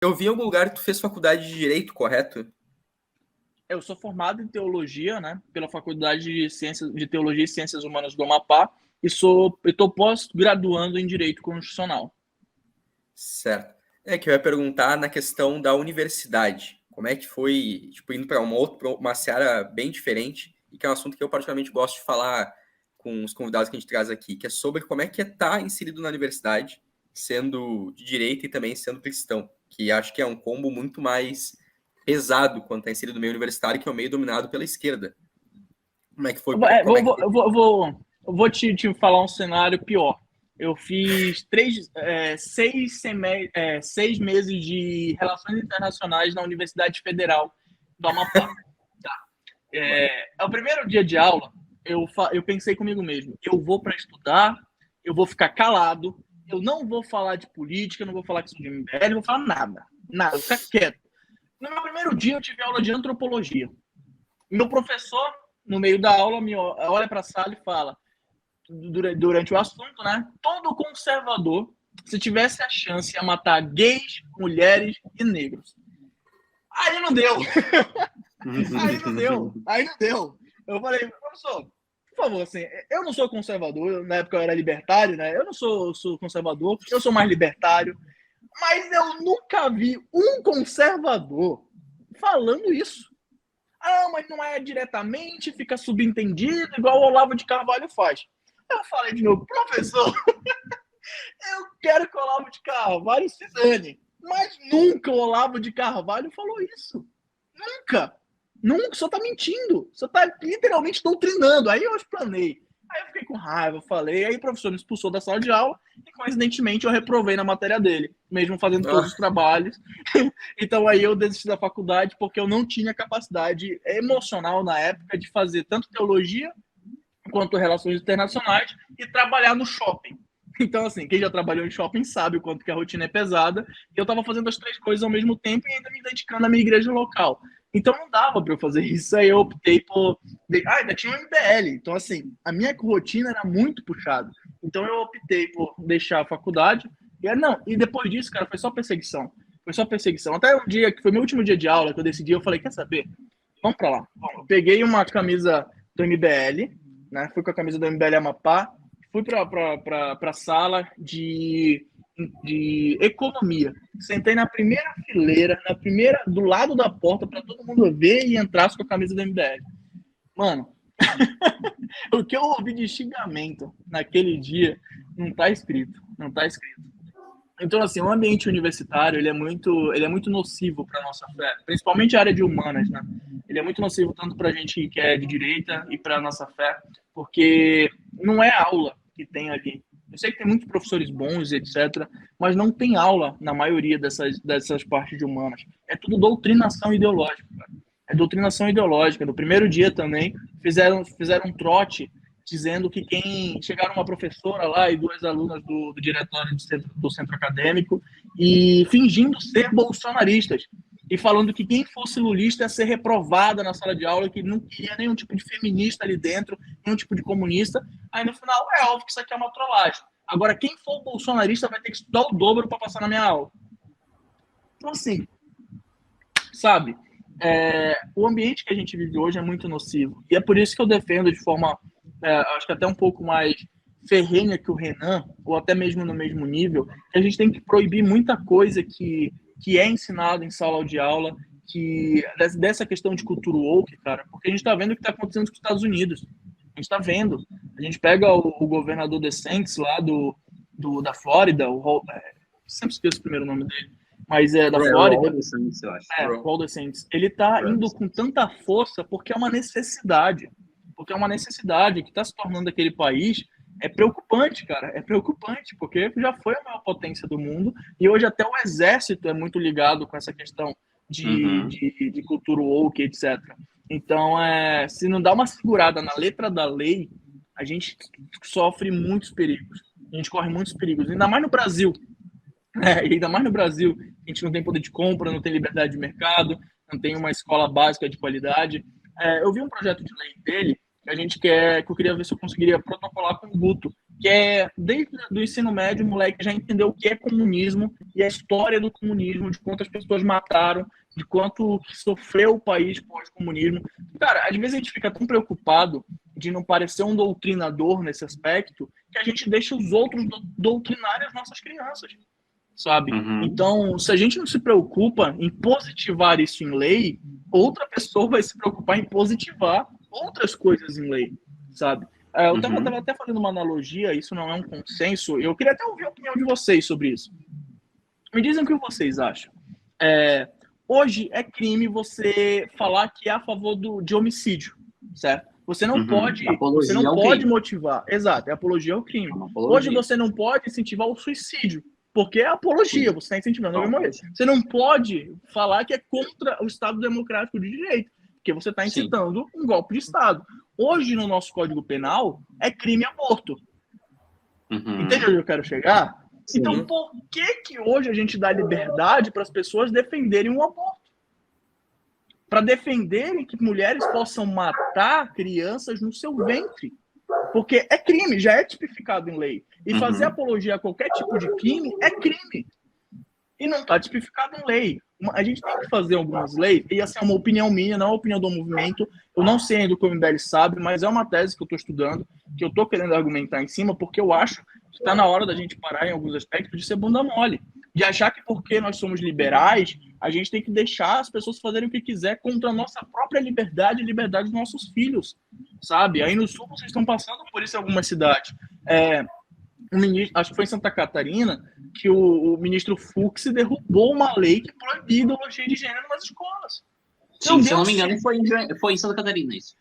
Eu vi em algum lugar que tu fez faculdade de Direito, correto? Eu sou formado em Teologia, né, pela Faculdade de Teologia e Ciências Humanas do Amapá, e estou pós-graduando em Direito Constitucional. Certo. É que eu ia perguntar na questão da universidade. Como é que foi, tipo, indo para uma seara bem diferente, e que é um assunto que eu particularmente gosto de falar com os convidados que a gente traz aqui, que é sobre como é que é estar inserido na universidade, sendo de direita e também sendo cristão, que acho que é um combo muito mais pesado quando está inserido no meio universitário, que é o meio dominado pela esquerda. Como é que foi? É, Como é que foi? eu vou te falar um cenário pior. Eu fiz 6 meses de Relações Internacionais na Universidade Federal do Amapá. Tá? É o primeiro dia de aula, eu pensei comigo mesmo, eu vou para estudar, eu vou ficar calado, eu não vou falar de política, eu não vou falar que sou de MBL, não vou falar nada, nada, eu vou ficar quieto. No meu primeiro dia, eu tive aula de antropologia. Meu professor, no meio da aula, me olha para a sala e fala, durante o assunto, né? Todo conservador, se tivesse a chance, ia matar gays, mulheres e negros. Aí não deu. Aí não deu. Eu falei, professor, por favor, assim, eu não sou conservador, na época eu era libertário, né? Eu não sou conservador, eu sou mais libertário, mas eu nunca vi um conservador falando isso. Ah, mas não é diretamente, fica subentendido, igual o Olavo de Carvalho faz. Eu falei de novo, professor, eu quero que o Olavo de Carvalho se dane. Mas nunca o Olavo de Carvalho falou isso. Nunca. Nunca, só tá mentindo. Só tá literalmente doutrinando. Aí eu explanei. Aí eu fiquei com raiva, falei. Aí o professor me expulsou da sala de aula e, coincidentemente, eu reprovei na matéria dele, mesmo fazendo todos os trabalhos. Então aí eu desisti da faculdade porque eu não tinha capacidade emocional na época de fazer tanto teologia quanto relações internacionais e trabalhar no shopping. Então, assim, quem já trabalhou em shopping sabe o quanto que a rotina é pesada. E eu estava fazendo as três coisas ao mesmo tempo e ainda me dedicando à minha igreja local. Então não dava para eu fazer isso. Aí eu optei por. Ainda tinha um MBL. Então, assim, a minha rotina era muito puxada. Então eu optei por deixar a faculdade. E depois disso, cara, foi só perseguição. Foi só perseguição. Até um dia que foi meu último dia de aula que eu decidi, eu falei: quer saber? Vamos para lá. Bom, eu peguei uma camisa do MBL, né? Fui com a camisa do MBL Amapá, fui para a sala de economia. Sentei na primeira fileira, do lado da porta, para todo mundo ver e entrasse com a camisa do MBL. Mano, o que eu ouvi de xingamento naquele dia não tá escrito. Não tá escrito. Então, assim, o ambiente universitário, ele é muito nocivo para nossa fé, principalmente a área de humanas, né? Ele é muito nocivo tanto para a gente que é de direita e para nossa fé, porque não é aula que tem ali. Eu sei que tem muitos professores bons, etc., mas não tem aula na maioria dessas partes de humanas. É tudo doutrinação ideológica, cara. É doutrinação ideológica. No primeiro dia também fizeram um trote dizendo que quem chegaram uma professora lá e duas alunas do diretório do centro acadêmico e fingindo ser bolsonaristas e falando que quem fosse lulista ia ser reprovada na sala de aula, que não queria nenhum tipo de feminista ali dentro, nenhum tipo de comunista. Aí no final é óbvio que isso aqui é uma trollagem. Agora, quem for bolsonarista vai ter que estudar o dobro para passar na minha aula. Então, assim, sabe? O ambiente que a gente vive hoje é muito nocivo. E é por isso que eu defendo de forma, acho que até um pouco mais ferrenha que o Renan, ou até mesmo no mesmo nível, que a gente tem que proibir muita coisa que é ensinado em sala de aula, dessa questão de cultura woke, cara, porque a gente está vendo o que está acontecendo nos Estados Unidos. A gente está vendo. A gente pega o governador DeSantis lá da Flórida, sempre esqueço o primeiro nome dele, mas é da Flórida. Eu acho. Ron DeSantis. Ele está indo com tanta força porque é uma necessidade. Porque é uma necessidade que está se tornando aquele país. É preocupante, cara. É preocupante, porque já foi a maior potência do mundo e hoje até o exército é muito ligado com essa questão de cultura woke, etc. Então, se não dá uma segurada na letra da lei, a gente sofre muitos perigos. A gente corre muitos perigos, ainda mais no Brasil. Ainda mais no Brasil, a gente não tem poder de compra, não tem liberdade de mercado, não tem uma escola básica de qualidade. Eu vi um projeto de lei dele que eu queria ver se eu conseguiria protocolar com o Guto, que é, desde o ensino médio, o moleque já entendeu o que é comunismo e a história do comunismo, de quantas pessoas mataram, de quanto sofreu o país pós-comunismo. Cara, às vezes a gente fica tão preocupado de não parecer um doutrinador nesse aspecto, que a gente deixa os outros doutrinarem as nossas crianças, sabe? Então, se a gente não se preocupa em positivar isso em lei, outra pessoa vai se preocupar em positivar outras coisas em lei, sabe? Eu estava até fazendo uma analogia, isso não é um consenso, eu queria até ouvir a opinião de vocês sobre isso. Me dizem o que vocês acham. Hoje é crime você falar que é a favor de homicídio, certo? Você não pode motivar. Exato, é apologia ao crime. Hoje você não pode incentivar o suicídio, porque é apologia, você está incentivando alguém a morrer. Você não pode falar que é contra o Estado Democrático de Direito, porque você está incitando um golpe de Estado. Hoje, no nosso Código Penal, é crime aborto. Entende onde eu quero chegar? Sim. Então, por que hoje a gente dá liberdade para as pessoas defenderem o aborto? Para defenderem que mulheres possam matar crianças no seu ventre. Porque é crime, já é tipificado em lei. E fazer apologia a qualquer tipo de crime é crime. E não está tipificado em lei. A gente tem que fazer algumas leis, e essa é uma opinião minha, não é uma opinião do movimento. Eu não sei ainda o que o MBL sabe, mas é uma tese que eu estou estudando, que eu estou querendo argumentar em cima, porque eu acho que está na hora da gente parar em alguns aspectos de ser bunda mole. De achar que porque nós somos liberais, a gente tem que deixar as pessoas fazerem o que quiser contra a nossa própria liberdade e a liberdade dos nossos filhos, sabe? Aí no sul vocês estão passando por isso em algumas cidades. Acho que foi em Santa Catarina, que o ministro Fux derrubou uma lei que proibia ideologia de gênero nas escolas. Sim, se eu não me engano, foi em Santa Catarina isso.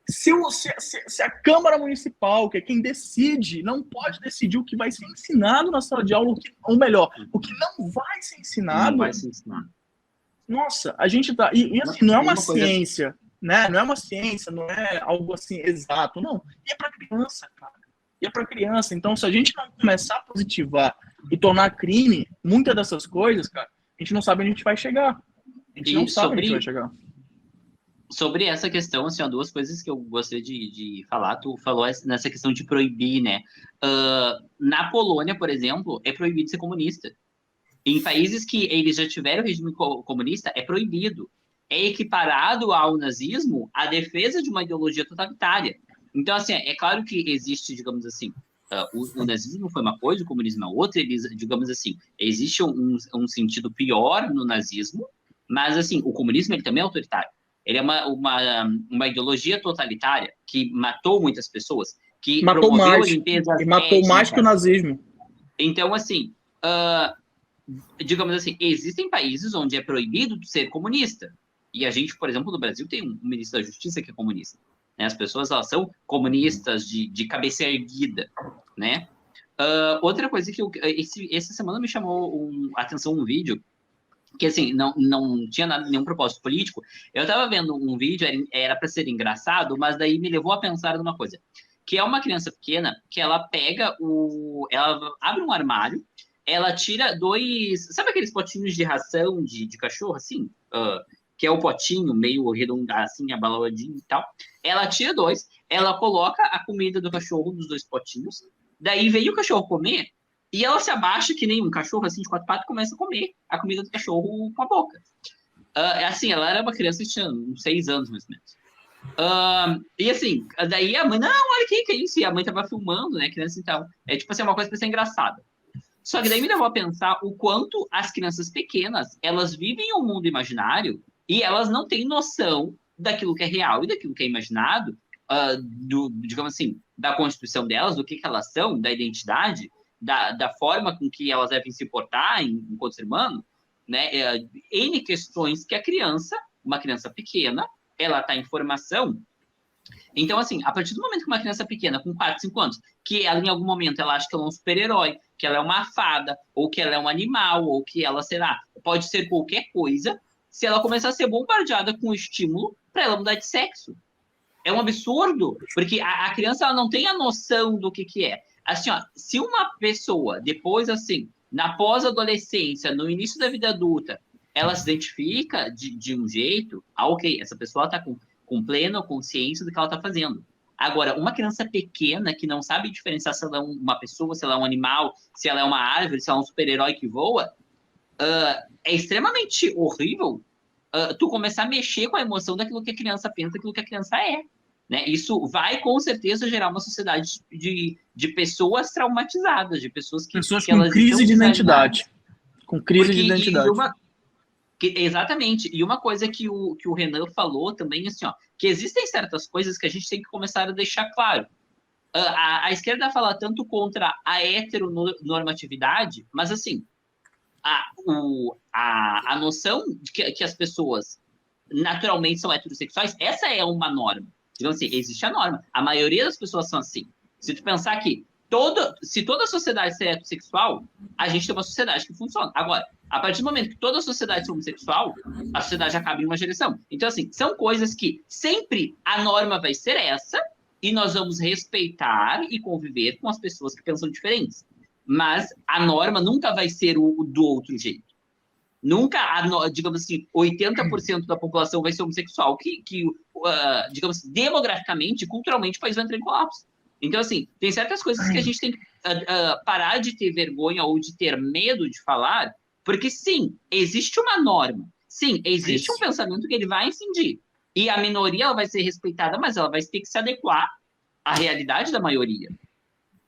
Se a Câmara Municipal, que é quem decide, não pode decidir o que vai ser ensinado na sala de aula, ou melhor, o que não vai ser ensinado. Não vai ser ensinado. Nossa, a gente tá. E assim, não é uma ciência, né? Não é uma ciência, não é algo assim exato, não. E é para criança, cara. E é para criança. Então, se a gente não começar a positivar e tornar crime muitas dessas coisas, cara, a gente não sabe onde a gente vai chegar. A gente não sabe onde a gente vai chegar. Sobre essa questão, assim, ó, duas coisas que eu gostaria de falar. Tu falou nessa questão de proibir, né? Na Polônia, por exemplo, é proibido ser comunista. Em países que eles já tiveram regime comunista, é proibido. É equiparado ao nazismo a defesa de uma ideologia totalitária. Então, assim, é claro que existe, digamos assim, o nazismo foi uma coisa, o comunismo é outra, eles, digamos assim, existe um sentido pior no nazismo, mas, assim, o comunismo ele também é autoritário. Ele é uma ideologia totalitária que matou muitas pessoas, que matou mais, e matou mais que o nazismo. Então, assim, digamos assim, existem países onde é proibido ser comunista. E a gente, por exemplo, no Brasil tem um ministro da Justiça que é comunista. Né? As pessoas elas são comunistas de cabeça erguida, né? Outra coisa que essa semana me chamou a atenção um vídeo que, assim, não tinha nenhum propósito político. Eu estava vendo um vídeo, era para ser engraçado, mas daí me levou a pensar numa coisa, que é uma criança pequena que ela pega ela abre um armário, ela tira sabe aqueles potinhos de ração de cachorro, assim? Que é o potinho meio redondo, assim, abaladinho e tal. Ela tira 2, ela coloca a comida do cachorro nos 2 potinhos, daí vem o cachorro comer, e ela se abaixa que nem um cachorro, assim, de 4 patas, e começa a comer a comida do cachorro com a boca. Assim, ela era uma criança que tinha uns 6 anos, mais ou menos. E assim, daí a mãe, não, olha que é isso, e a mãe tava filmando, né, criança e tal. É tipo assim, uma coisa pra ser engraçada. Só que daí me levou a pensar o quanto as crianças pequenas, elas vivem um mundo imaginário e elas não têm noção daquilo que é real e daquilo que é imaginado, digamos assim, da constituição delas, do que elas são, da identidade, da forma com que elas devem se portar enquanto ser humano, né? N questões que uma criança pequena, ela está em formação. Então, assim, a partir do momento que uma criança pequena, com 4, 5 anos, que ela, em algum momento, ela acha que ela é um super-herói, que ela é uma fada, ou que ela é um animal, ou que ela, sei lá, pode ser qualquer coisa, se ela começar a ser bombardeada com estímulo para ela mudar de sexo. É um absurdo, porque a criança ela não tem a noção do que é. Assim, ó, se uma pessoa, depois, assim, na pós-adolescência, no início da vida adulta, ela se identifica de um jeito, ok, essa pessoa está com plena consciência do que ela está fazendo. Agora, uma criança pequena que não sabe diferenciar se ela é uma pessoa, se ela é um animal, se ela é uma árvore, se ela é um super-herói que voa, é extremamente horrível tu começar a mexer com a emoção daquilo que a criança pensa, daquilo que a criança é. Né? Isso vai, com certeza, gerar uma sociedade de pessoas traumatizadas, de pessoas que com elas crise de identidade. Com crise de porque, identidade. Exatamente. E uma coisa que o Renan falou também, assim, ó, que existem certas coisas que a gente tem que começar a deixar claro. A esquerda fala tanto contra a heteronormatividade, mas, assim, a noção de que as pessoas naturalmente são heterossexuais, essa é uma norma. Digamos assim, existe a norma. A maioria das pessoas são assim. Se tu pensar que se toda a sociedade ser heterossexual, a gente tem uma sociedade que funciona. Agora, a partir do momento que toda a sociedade for homossexual, a sociedade acaba em uma direção. Então, assim, são coisas que sempre a norma vai ser essa e nós vamos respeitar e conviver com as pessoas que pensam diferentes. Mas a norma nunca vai ser o do outro jeito. Nunca, digamos assim, 80% da população vai ser homossexual, digamos assim, demograficamente, culturalmente, o país vai entrar em colapso. Então, assim, tem certas coisas que a gente tem que parar de ter vergonha ou de ter medo de falar, porque, sim, existe uma norma. Sim, existe um pensamento que ele vai incidir. E a minoria ela vai ser respeitada, mas ela vai ter que se adequar à realidade da maioria.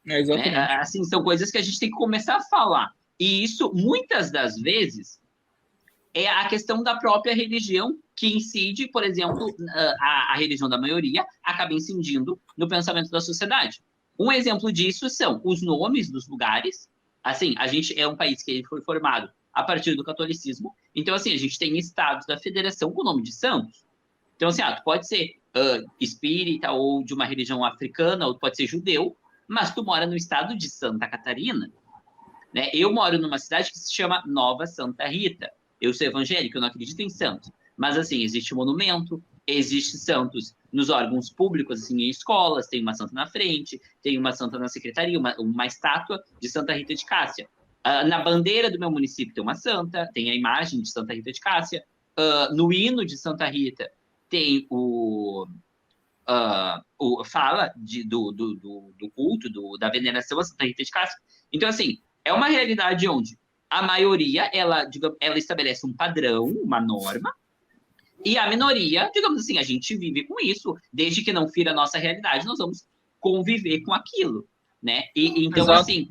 Exatamente. Né? Assim, são coisas que a gente tem que começar a falar. E isso, muitas das vezes, é a questão da própria religião que incide, por exemplo, a religião da maioria acaba incidindo no pensamento da sociedade. Um exemplo disso são os nomes dos lugares. Assim, a gente é um país que foi formado a partir do catolicismo. Então, assim, a gente tem estados da federação com o nome de santos. Então, assim, tu pode ser espírita ou de uma religião africana, ou pode ser judeu, mas tu mora no estado de Santa Catarina. Né? Eu moro numa cidade que se chama Nova Santa Rita. Eu sou evangélico, eu não acredito em santos. Mas, assim, existe monumento, existe santos nos órgãos públicos, assim, em escolas, tem uma santa na frente, tem uma santa na secretaria, uma estátua de Santa Rita de Cássia. Na bandeira do meu município tem uma santa, tem a imagem de Santa Rita de Cássia. No hino de Santa Rita tem fala do culto, da veneração a Santa Rita de Cássia. Então, assim, é uma realidade onde a maioria, ela estabelece um padrão, uma norma, e a minoria, digamos assim, a gente vive com isso, desde que não fira a nossa realidade, nós vamos conviver com aquilo, né? Então, exato. Assim,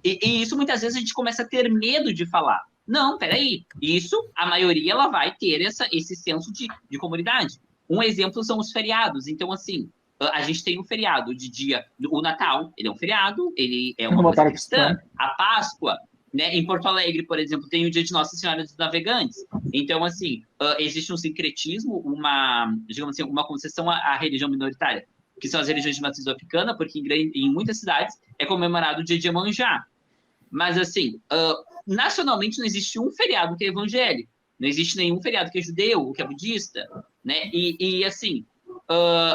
e isso muitas vezes a gente começa a ter medo de falar. Não, peraí, isso, a maioria, ela vai ter esse senso de comunidade. Um exemplo são os feriados. Então, assim, a gente tem um feriado o Natal, ele é um feriado, ele é uma coisa cristã, a Páscoa, né? Em Porto Alegre, por exemplo, tem o dia de Nossa Senhora dos Navegantes. Então, assim, existe um sincretismo, digamos assim, uma concessão à religião minoritária, que são as religiões de matriz africana, porque em muitas cidades é comemorado o dia de Iemanjá. Mas, assim, nacionalmente não existe um feriado que é evangélico, não existe nenhum feriado que é judeu, que é budista, né? E assim,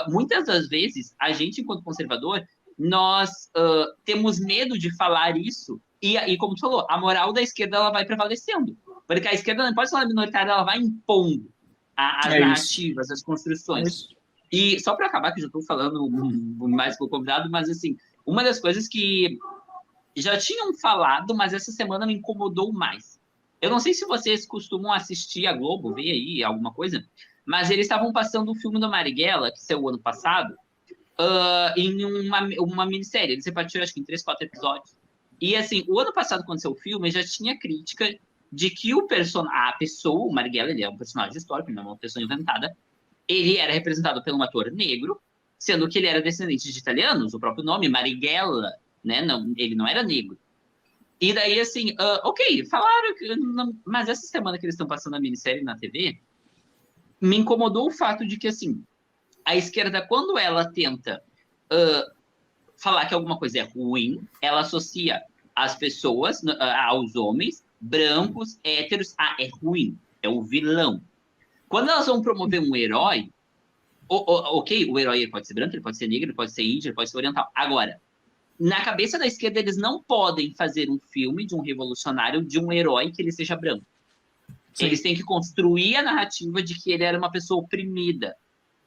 muitas das vezes, a gente, enquanto conservador, nós temos medo de falar isso. E como tu falou, a moral da esquerda ela vai prevalecendo. Porque a esquerda não pode falar minoritária, ela vai impondo as narrativas, as construções. E só para acabar, que eu já estou falando mais com o convidado, mas assim, uma das coisas que já tinham falado, mas essa semana me incomodou mais. Eu não sei se vocês costumam assistir a Globo, ver aí alguma coisa, mas eles estavam passando o filme da Marighella, que saiu ano passado, em uma minissérie. Eles repartiram, acho que em 3, 4 episódios. E, assim, o ano passado, quando saiu o filme, já tinha crítica de que a pessoa, o Marighella, ele é um personagem histórico, não é uma pessoa inventada, ele era representado por um ator negro, sendo que ele era descendente de italianos, o próprio nome, Marighella, né? Não, ele não era negro. E daí, assim, ok, falaram, mas essa semana que eles estão passando a minissérie na TV, me incomodou o fato de que, assim, a esquerda, quando ela tenta falar que alguma coisa é ruim, ela associa as pessoas, aos homens, brancos, héteros, é ruim, é o vilão. Quando elas vão promover um herói, ok, o herói ele pode ser branco, ele pode ser negro, ele pode ser índio, ele pode ser oriental. Agora, na cabeça da esquerda, eles não podem fazer um filme de um revolucionário, de um herói que ele seja branco. Sim. Eles têm que construir a narrativa de que ele era uma pessoa oprimida.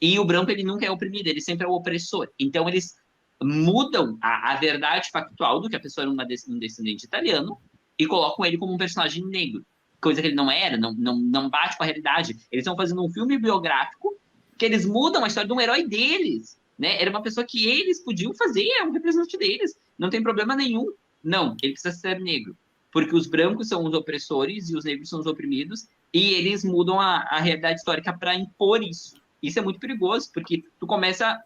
E o branco, ele nunca é oprimido, ele sempre é o opressor. Então, eles mudam a verdade factual do que a pessoa era um descendente italiano e colocam ele como um personagem negro. Coisa que ele não era, não bate com a realidade. Eles estão fazendo um filme biográfico que eles mudam a história de um herói deles. Né? Era uma pessoa que eles podiam fazer, é um representante deles. Não tem problema nenhum. Não, ele precisa ser negro. Porque os brancos são os opressores e os negros são os oprimidos. E eles mudam a realidade histórica para impor isso. Isso é muito perigoso, porque tu começa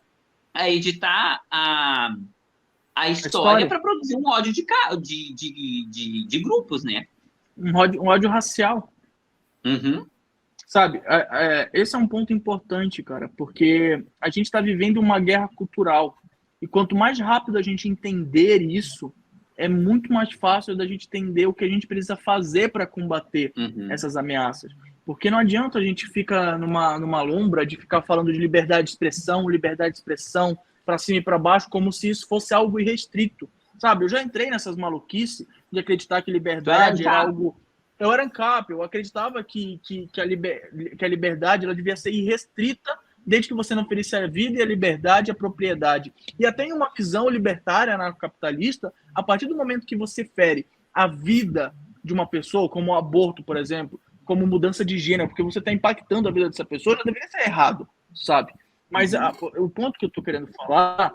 a editar a história para produzir um ódio de grupos, né? Um ódio racial. Uhum. Sabe, esse é um ponto importante, cara, porque a gente está vivendo uma guerra cultural. E quanto mais rápido a gente entender isso, é muito mais fácil da gente entender o que a gente precisa fazer para combater essas ameaças. Porque não adianta a gente ficar numa lombra de ficar falando de liberdade de expressão, para cima e para baixo, como se isso fosse algo irrestrito. Sabe, eu já entrei nessas maluquices de acreditar que liberdade era algo... Eu era ANCAP, eu acreditava que a liberdade ela devia ser irrestrita, desde que você não ferisse a vida e a liberdade e a propriedade. E até em uma visão libertária anarcocapitalista, a partir do momento que você fere a vida de uma pessoa, como o aborto, por exemplo, como mudança de gênero, porque você está impactando a vida dessa pessoa, já deveria ser errado, sabe? Mas o ponto que eu estou querendo falar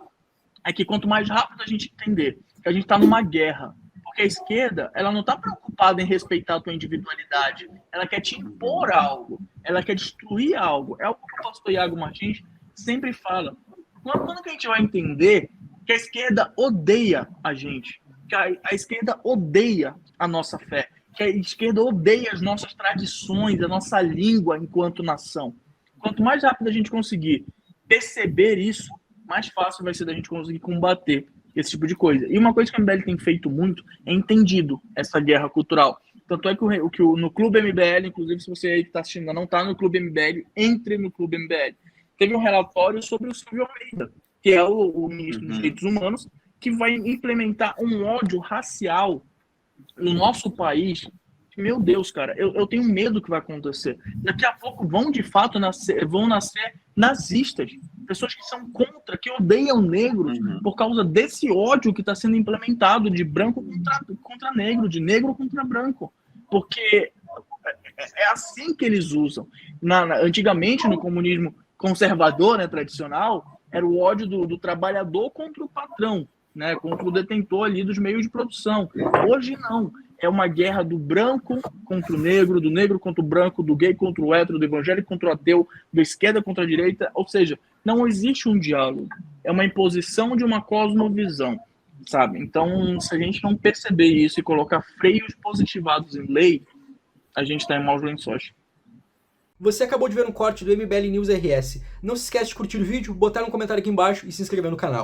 é que quanto mais rápido a gente entender que a gente está numa guerra, porque a esquerda ela não está preocupada em respeitar a tua individualidade, ela quer te impor algo, ela quer destruir algo. É o que o pastor Iago Martins sempre fala. Quando que a gente vai entender que a esquerda odeia a gente, que a esquerda odeia a nossa fé, que a esquerda odeia as nossas tradições, a nossa língua enquanto nação? Quanto mais rápido a gente conseguir perceber isso, mais fácil vai ser da gente conseguir combater esse tipo de coisa. E uma coisa que a MBL tem feito muito é entendido essa guerra cultural. Tanto é que no Clube MBL, inclusive, se você aí que está assistindo não está no Clube MBL, entre no Clube MBL. Teve um relatório sobre o Silvio Almeida, que é o ministro dos Direitos Humanos, que vai implementar um ódio racial no nosso país. Meu Deus, cara, eu tenho medo que vai acontecer. Daqui a pouco vão nascer nazistas, pessoas que são contra, que odeiam negros por causa desse ódio que está sendo implementado de branco contra negro, de negro contra branco. Porque é assim que eles usam. Antigamente, no comunismo conservador, né, tradicional, era o ódio do trabalhador contra o patrão, né, contra o detentor ali dos meios de produção. Hoje não. É uma guerra do branco contra o negro, do negro contra o branco, do gay contra o hétero, do evangélico contra o ateu, da esquerda contra a direita. Ou seja, não existe um diálogo. É uma imposição de uma cosmovisão, sabe? Então, se a gente não perceber isso e colocar freios positivados em lei, a gente está em maus lençóis. Você acabou de ver um corte do MBL News RS. Não se esquece de curtir o vídeo, botar um comentário aqui embaixo e se inscrever no canal.